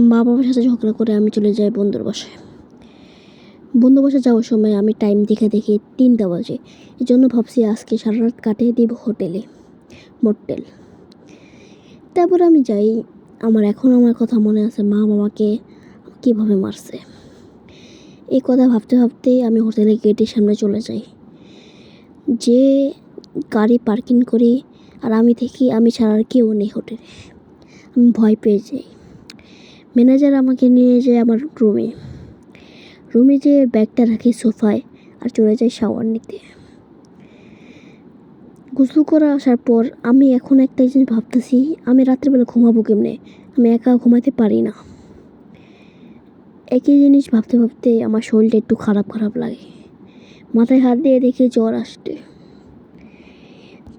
মা বাবার সাথে ঝগড়া করে আমি চলে যাই বন্ধুর বাসায়। বন্ধু বাসায় যাওয়ার সময় আমি টাইম দেখে দেখি 3টা বাজে। এই জন্য ভাবছি আজকে সারা রাত কাটিয়ে দিব হোটেলে, মোটেল। তারপর আমি যাই। আমার কথা মনে আছে, মা বাবাকে কীভাবে মারছে। এই কথা ভাবতে ভাবতেই আমি হোটেলের গেটের সামনে চলে যাই। যে গাড়ি পার্কিং করি আর আমি দেখি আমি ছাড়া আর কেউ নেই হোটেলে। আমি ভয় পেয়ে যাই। ম্যানেজার আমাকে নিয়ে যায় আমার রুমে যেয়ে ব্যাগটা রাখি সোফায় আর চলে যাই শাওয়ার নিতে। গোসল করে আসার পর আমি এখন একটা জিনিস ভাবতেছি, আমি রাত্রেবেলা ঘুমাবো কেমনে? আমি একা ঘুমাতে পারি না। একই জিনিস ভাবতে ভাবতে আমার শরীরটা একটু খারাপ লাগে। মাথায় হাত দিয়ে দেখে জ্বর আসতে।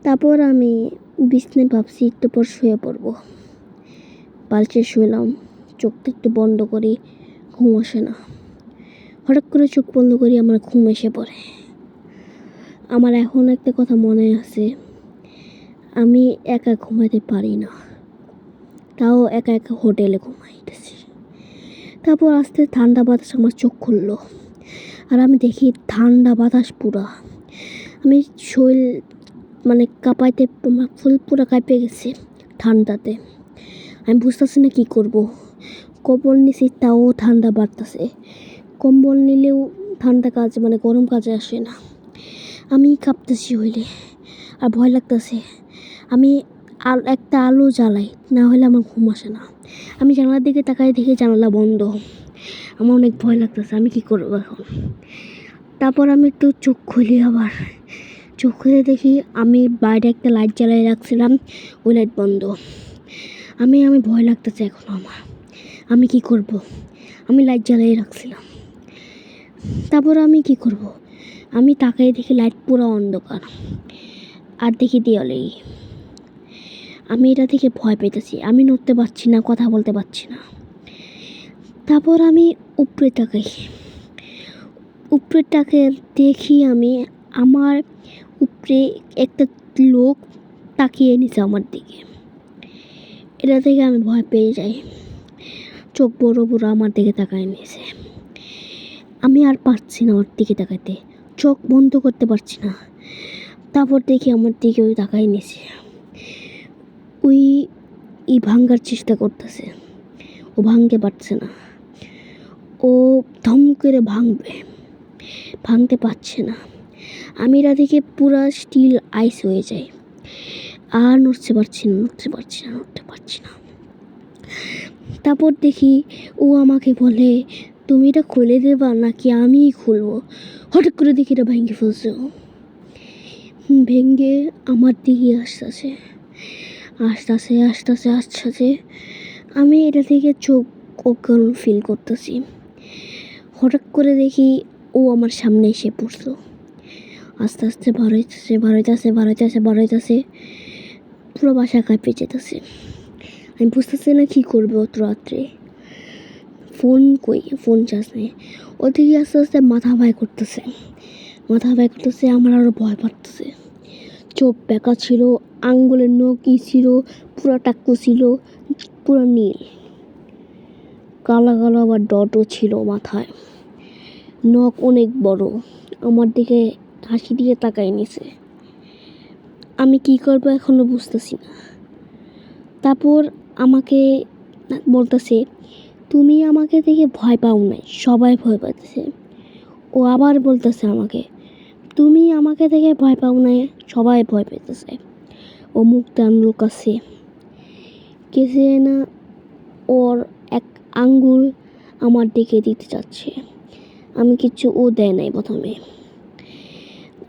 তারপর আমি বিছানায় ভাবছি একটু পর শুয়ে পড়বো। বালিশে শুলাম, চোখটা একটু বন্ধ করি, ঘুম আসে না। হঠাৎ করে চোখ বন্ধ করি, আমার ঘুম এসে পড়ে। আমার এখন একটা কথা মনে আছে, আমি একা ঘুমাতে পারি না, তাও একা হোটেলে ঘুমাইতেছি। তারপর আস্তে ঠান্ডা বাতাস আমার চোখ খুললো আর আমি দেখি ঠান্ডা বাতাস পুরা। আমি শরীর কাঁপাইতে ফুল পুরা কাঁপে গেছে ঠান্ডাতে। আমি বুঝতেছি না কী করব। কম্বল নিছি তাও ঠান্ডা বাড়তেছে। কম্বল নিলেও ঠান্ডা গরম কাজে আসে না। আমি কাঁপতেছি হইলে আর ভয় লাগতেছে। আমি একটা আলো জ্বালাই, না হলে আমার ঘুম আসে না। আমি জানালার দিকে তাকাই দেখি জানালা বন্ধ। আমার অনেক ভয় লাগতেছে, আমি কি করবো এখন? তারপর আমি একটু চোখ খুলি, আবার চোখ খুলে দেখি আমি বাইরে একটা লাইট জ্বালাই রাখছিলাম, ওই লাইট বন্ধ। আমি ভয় লাগতেছে এখন আমার। আমি কি করব? আমি লাইট জ্বালিয়ে রাখছিলাম। তারপর আমি কি করব? আমি তাকাই দেখি লাইট পুরো অন্ধকার আর দেখি দেওয়ালেই। আমি এটা থেকে ভয় পেতেছি। আমি নড়তে পারছি না, কথা বলতে পারছি না। তারপর আমি উপরে তাকে দেখি আমি আমার উপরে একটা লোক তাকিয়ে নিছে আমার দিকে। এটা থেকে আমি ভয় পেয়ে যাই। চোখ বড় বড় আমার দিকে তাকায় নিয়েছে। আমি আর পারছি না ওর দিকে তাকাইতে, চোখ বন্ধ করতে পারছি না। তারপর দেখি আমার দিকে ওই তাকায় নিয়েছে। ওই ভাঙ্গার চেষ্টা করতেছে, ও ভাঙতে পারছে না। ও ধম করে ভাঙতে পারছে না। আমি এটা থেকে পুরা স্টিল আইস হয়ে যাই আর নড়তে পারছি না। তারপর দেখি ও আমাকে বলে, তুমি এটা খুলে দেবা নাকি আমিই খুলবো? হঠাৎ করে দেখি এটা ভেঙে ফেলছে। ভেঙে আমার দিকে আসতেছে। আমি এটা থেকে চোখ ওকে ফিল করতেছি। হঠাৎ করে দেখি ও আমার সামনে এসে পড়লো। আস্তে আস্তে বাড়াইতেছে। পুরো বাসা কাঁপিয়ে যেতেছে। আমি বুঝতেছি না কী করবো অত রাত্রে। ফোন চার্জ নেই। ওদিকে আস্তে আস্তে মাথা ভয় করতেছে। আমার আরও ভয় পাচ্ছে। চোখ বেঁকা ছিল, আঙ্গুলের নখ ছিল, পুরো টাক্কু ছিল, পুরো নীল, কালো আবার ডটও ছিল মাথায়। নখ অনেক বড়, আমার দিকে হাসি দিয়ে তাকাই নিছে। আমি কি করবো এখনো বুঝতেছি না। তারপর আমাকে বলতেছে, তুমি আমাকে দেখে ভয় পাও নাই, সবাই ভয় পাইতেছে। ও আবার বলতেছে আমাকে, তুমি আমাকে দেখে ভয় পাও নাই, সবাই ভয় পেতেছে। ও মুখটা লুকাচ্ছে, কেসে না ওর এক আঙ্গুল আমার দিকে দিতে যাচ্ছে। আমি কিচ্ছু ও দেয় নাই প্রথমে।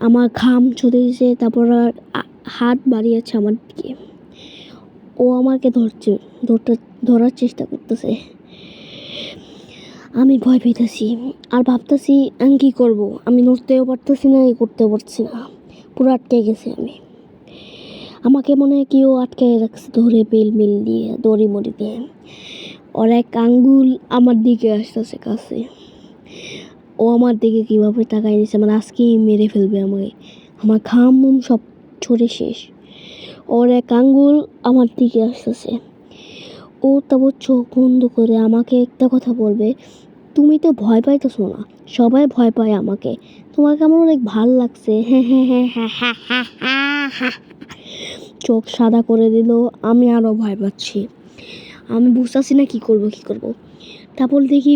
আমার ঘাম ছুটে দিয়েছে, তারপর হাত বাড়িয়েছে আমার দিকে। ও আমাকে ধরার চেষ্টা করতেছে। আমি ভয় পেতেছি আর ভাবতেছি আমি কী করবো। আমি নড়তেও পারতেছি না, করতেও পারছি না, পুরো আটকে গেছি আমি। আমাকে মনে হয় কেউ আটকে রাখছে ধরে, বেল দিয়ে, দড়ি মড়ি দিয়ে। ওর এক আঙ্গুল আমার দিকে আসতেছে কাছে। ও আমার দিকে কীভাবে তাকাই দিচ্ছে, আজকেই মেরে ফেলবে আমাকে। আমার ঘাম সব ঝরে শেষ। ওর এক আঙ্গুল আমার দিকে আসতেছে। ও ও তারপর চোখ বন্ধ করে আমাকে একটা কথা বলবে, তুমি তো ভয় পাইতেছো না, সবাই ভয় পায় আমাকে, তোমাকে আমার অনেক ভাল লাগছে। হ্যাঁ হ্যাঁ হ্যাঁ হ্যাঁ হ্যাঁ হ্যাঁ হ্যাঁ হ্যাঁ। চোখ সাদা করে দিল। আমি আরও ভয় পাচ্ছি, আমি বুঝতেছি না কি করব। তারপর দেখি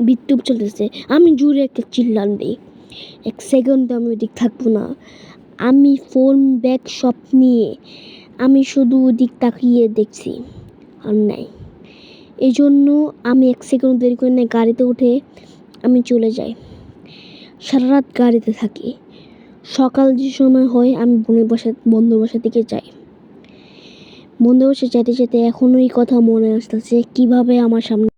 বিদ্যুৎ চলতেছে, আমি জোরে একটা চিল্লান দিই। 1 সেকেন্ড আমি ওদিক থাকবো না। আমি ফোন ব্যাগ সব নিয়ে আমি শুধু ওদিক তাকিয়ে দেখছি, আর নাই। এই জন্য আমি 1 সেকেন্ড দেরি করে না, গাড়িতে উঠে আমি চলে যাই। সারা রাত গাড়িতে থাকি। সকাল যে সময় হয় আমি বন্ধুর বাসার দিকে যাই। বন্ধুর বাসায় যেতে যেতে এখনও এই কথা মনে আসতেছে, কীভাবে আমার সামনে